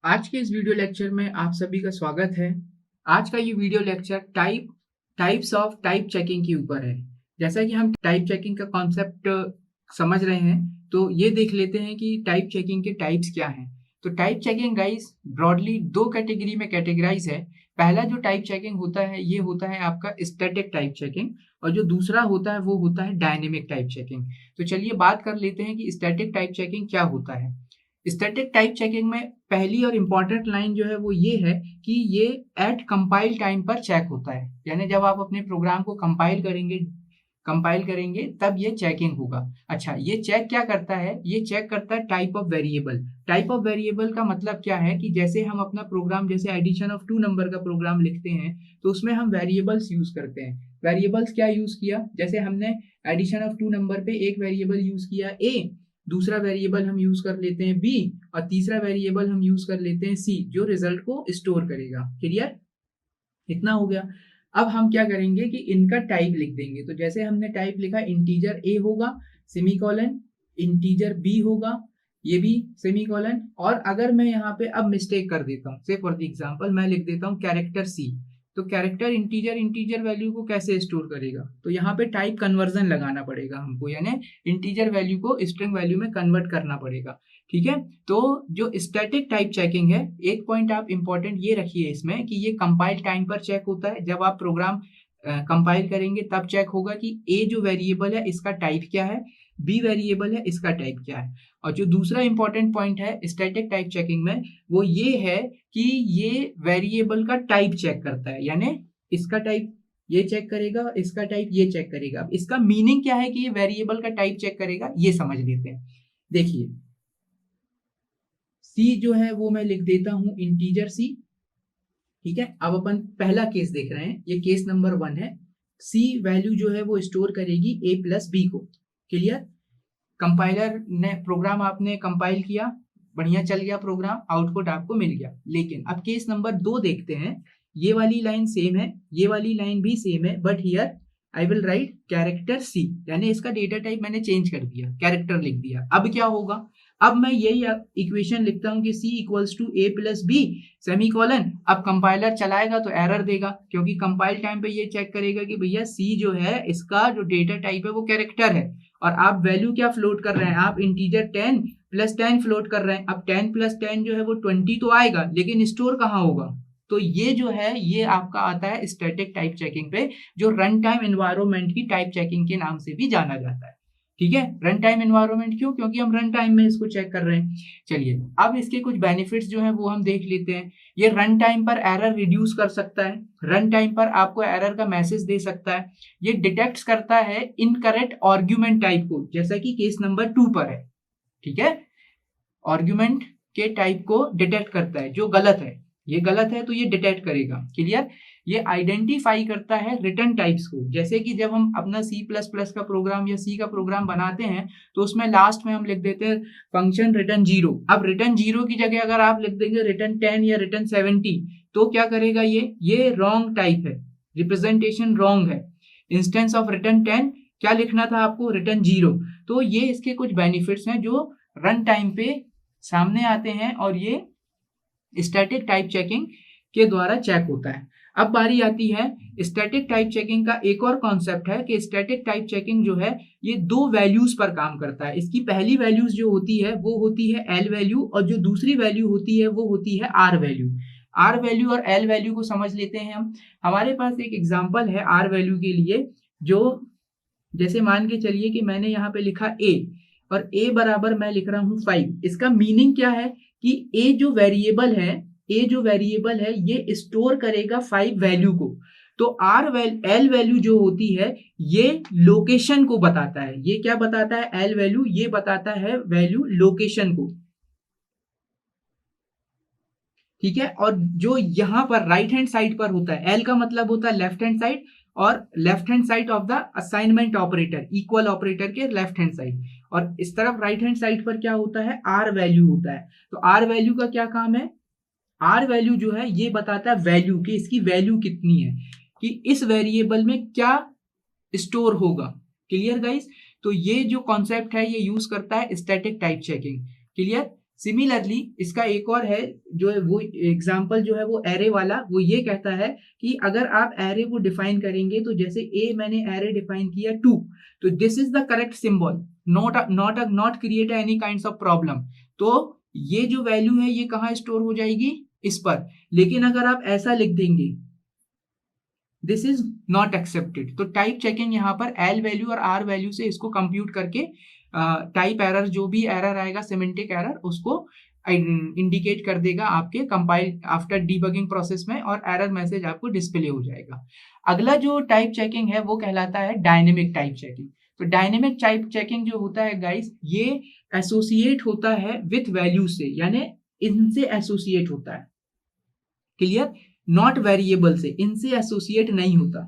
आज के इस वीडियो लेक्चर में आप सभी का स्वागत है। आज का ये video lecture types of type checking के ऊपर है। जैसा कि हम टाइप चेकिंग का कॉन्सेप्ट समझ रहे हैं, तो ये देख लेते हैं कि टाइप चेकिंग के टाइप्स क्या हैं। तो टाइप चेकिंग गाइस ब्रॉडली दो कैटेगरी में कैटेगराइज है। पहला जो टाइप चेकिंग होता है ये होता है आपका स्टैटिक टाइप चेकिंग, और जो दूसरा होता है वो होता है डायनेमिक टाइप चेकिंग। तो चलिए बात कर लेते हैं कि स्टैटिक टाइप चेकिंग क्या होता है। स्टैटिक टाइप चेकिंग में पहली और इम्पॉर्टेंट लाइन जो है वो ये है कि ये एट कंपाइल टाइम पर चेक होता है, यानी जब आप अपने प्रोग्राम को कंपाइल करेंगे तब ये चेकिंग होगा। अच्छा, ये चेक क्या करता है? ये चेक करता है type of variable. Type of variable का मतलब क्या है कि जैसे हम अपना प्रोग्राम, जैसे एडिशन ऑफ 2 नंबर का प्रोग्राम लिखते हैं तो उसमें हम वेरिएबल्स यूज करते हैं। वेरिएबल्स क्या यूज किया? जैसे हमने एडिशन ऑफ 2 नंबर पे एक वेरिएबल यूज किया ए, दूसरा वेरिएबल हम यूज कर लेते हैं बी, और तीसरा वेरिएबल हम यूज कर लेते हैं सी, जो रिजल्ट को स्टोर करेगा। क्लियर? इतना हो गया। अब हम क्या करेंगे कि इनका टाइप लिख देंगे। तो जैसे हमने टाइप लिखा, इंटीजर ए होगा सेमीकोलन, इंटीजर बी होगा ये भी सेमीकोलन, और अगर मैं यहाँ पे अब मिस्टेक कर देता हूँ, से फॉर द एग्जांपल मैं लिख देता हूँ कैरेक्टर सी, तो कैरेक्टर इंटीजर वैल्यू को कैसे स्टोर करेगा? तो यहाँ पे टाइप कन्वर्जन लगाना पड़ेगा हमको, यानी इंटीजर वैल्यू को स्ट्रिंग वैल्यू में कन्वर्ट करना पड़ेगा। ठीक है? तो जो स्टैटिक टाइप चेकिंग है, एक पॉइंट आप इंपॉर्टेंट ये रखिए इसमें कि ये कंपाइल टाइम पर चेक होता है। जब आप प्रोग्राम कंपाइल करेंगे तब चेक होगा कि ए जो वेरिएबल है इसका टाइप क्या है, बी वेरिएबल है इसका टाइप क्या है। और जो दूसरा इंपॉर्टेंट पॉइंट है स्टैटिक टाइप चेकिंग में, वो ये है कि ये वेरिएबल का टाइप चेक करता है, यानी इसका टाइप ये चेक करेगा, इसका टाइप ये चेक करेगा। अब इसका मीनिंग क्या है कि ये वेरिएबल का टाइप चेक करेगा, ये समझ लेते हैं। देखिए, सी जो है वो मैं लिख देता हूं इंटीजर सी। ठीक है? अब अपन पहला केस देख रहे हैं, ये केस नंबर 1 है। सी वैल्यू जो है वो स्टोर करेगी ए प्लस बी को। क्लियर? कंपाइलर ने प्रोग्राम आपने कंपाइल किया, बढ़िया चल गया प्रोग्राम, आउटपुट आपको मिल गया। लेकिन अब केस नंबर 2 देखते हैं। ये वाली लाइन सेम है, ये वाली लाइन भी सेम है, but here I will write character C, यानी इसका डेटा टाइप मैंने चेंज कर दिया, कैरेक्टर लिख दिया। अब क्या होगा? अब मैं यही इक्वेशन लिखता हूं कि C equals to A plus B semicolon. अब कंपाइलर चलाएगा तो एरर देगा, क्योंकि कंपाइल टाइम पे ये चेक करेगा कि भैया सी जो है इसका जो डेटा टाइप है वो कैरेक्टर है, और आप वैल्यू क्या फ्लोट कर रहे हैं? आप इंटीजर 10 प्लस 10 फ्लोट कर रहे हैं। अब 10 प्लस 10 जो है वो 20 तो आएगा, लेकिन स्टोर कहाँ होगा? तो ये जो है ये आपका आता है स्टैटिक टाइप चेकिंग पे, जो रन टाइम एनवायरनमेंट की टाइप चेकिंग के नाम से भी जाना जाता है। ठीक है? रन टाइम एनवायरनमेंट क्यों? क्योंकि हम रन टाइम में इसको चेक कर रहे हैं। चलिए, अब इसके कुछ बेनिफिट्स जो है वो हम देख लेते हैं। ये रन टाइम पर एरर रिड्यूस कर सकता है, रन टाइम पर आपको एरर का मैसेज दे सकता है। ये डिटेक्ट करता है इनकरेक्ट आर्ग्यूमेंट टाइप को, जैसा कि केस नंबर 2 पर है। ठीक है? आर्ग्यूमेंट के टाइप को डिटेक्ट करता है, जो गलत है, ये गलत है तो ये डिटेक्ट करेगा। क्लियर? ये आइडेंटिफाई करता है रिटर्न टाइप्स को, जैसे कि जब हम अपना सी प्लस प्लस का प्रोग्राम या सी का प्रोग्राम बनाते हैं तो उसमें लास्ट में हम लिख देते हैं फंक्शन रिटर्न 0। अब रिटर्न 0 की जगह अगर आप लिख देंगे रिटर्न 10 या रिटर्न 70, तो क्या करेगा? ये रॉन्ग टाइप है, रिप्रेजेंटेशन रॉन्ग है। इंस्टेंस ऑफ रिटर्न 10 क्या लिखना था आपको? रिटर्न 0। तो ये इसके कुछ बेनिफिट्स हैं जो रन टाइम पे सामने आते हैं, और ये स्टैटिक टाइप चेकिंग के द्वारा चेक होता है। अब बारी आती है स्टैटिक टाइप चेकिंग का एक और कॉन्सेप्ट है कि स्टैटिक टाइप चेकिंग जो है ये 2 वैल्यूज पर काम करता है। इसकी पहली वैल्यूज जो होती है वो होती है एल वैल्यू, और जो दूसरी वैल्यू होती है वो होती है आर वैल्यू। आर वैल्यू और एल वैल्यू को समझ लेते हैं हम। हमारे पास एक एग्जांपल है आर वैल्यू के लिए, जो जैसे मान के चलिए कि मैंने यहाँ पे लिखा ए, और ए बराबर मैं लिख रहा हूँ 5। इसका मीनिंग क्या है कि ए जो वेरिएबल है ये स्टोर करेगा 5 वैल्यू को। तो एल वैल्यू जो होती है ये लोकेशन को बताता है। ये क्या बताता है? एल वैल्यू ये बताता है वैल्यू लोकेशन को। ठीक है? और जो यहाँ पर राइट हैंड साइड पर होता है, एल का मतलब होता है लेफ्ट हैंड साइड, और left hand side of the assignment operator, equal operator के लेफ्ट हैंड साइड, और इस तरफ राइट हैंड साइड पर क्या होता है? आर वैल्यू होता है। तो आर वैल्यू का क्या काम है? आर वैल्यू जो है ये बताता है वैल्यू की, इसकी वैल्यू कितनी है, कि इस वेरिएबल में क्या स्टोर होगा। Clear guys? तो ये जो कॉन्सेप्ट है ये यूज करता है static type checking. Clear? Similarly इसका एक और है जो है वो एग्जांपल जो है वो एरे वाला, वो ये कहता है कि अगर आप एरे को डिफाइन करेंगे तो जैसे ए मैंने एरे डिफाइन किया 2, तो this is the correct symbol, not create any kinds of problem. तो ये जो वैल्यू है ये कहाँ स्टोर हो जाएगी, इस पर। लेकिन अगर आप ऐसा लिख देंगे दिस इज नॉट एक्सेप्टेड, तो टाइप चेकिंग यहाँ पर एल वैल्यू और आर वैल्यू से इसको कंप्यूट करके टाइप एरर, जो भी एरर आएगा सिमेंटिक एरर, उसको इंडिकेट कर देगा आपके कंपाइल आफ्टर डीबगिंग प्रोसेस में, और एरर मैसेज आपको डिस्प्ले हो जाएगा। अगला जो टाइप चेकिंग है वो कहलाता है डायनेमिक टाइप चेकिंग। तो डायनेमिक टाइप चेकिंग जो होता है गाइस, ये एसोसिएट होता है विथ वैल्यू से, यानी इनसे एसोसिएट होता है, क्लियर, नॉट वेरिएबल से, इनसे एसोसिएट नहीं होता,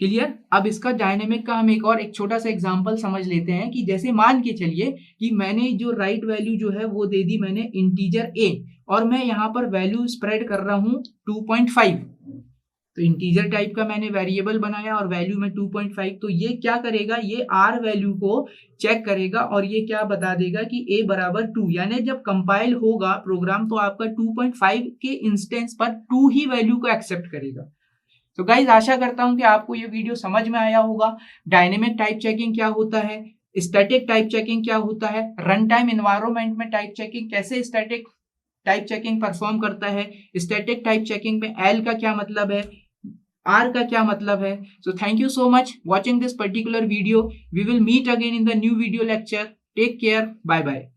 क्लियर। अब इसका डायनेमिक का हम एक छोटा सा एग्जांपल समझ लेते हैं कि जैसे मान के चलिए कि मैंने जो राइट वैल्यू जो है वो दे दी मैंने इंटीजर a, और मैं यहाँ पर वैल्यू स्प्रेड कर रहा हूँ 2.5, तो इंटीजर टाइप का मैंने वेरिएबल बनाया और वैल्यू में 2.5, तो ये क्या करेगा, ये आर वैल्यू को चेक करेगा और ये क्या बता देगा कि a बराबर 2, यानी जब कंपाइल होगा प्रोग्राम तो आपका 2.5 के इंस्टेंस पर 2 ही वैल्यू को एक्सेप्ट करेगा। तो गाइज आशा करता हूं कि आपको ये वीडियो समझ में आया होगा। डायनेमिक टाइप चेकिंग क्या होता है, स्टैटिक टाइप चेकिंग क्या होता है, रन टाइम एनवायरनमेंट में टाइप चेकिंग कैसे स्टैटिक टाइप चेकिंग परफॉर्म करता है, स्टैटिक टाइप चेकिंग में एल का क्या मतलब है, आर का क्या मतलब है। So thank you so much watching this particular video. We will meet again in the new video lecture. Take care, bye bye.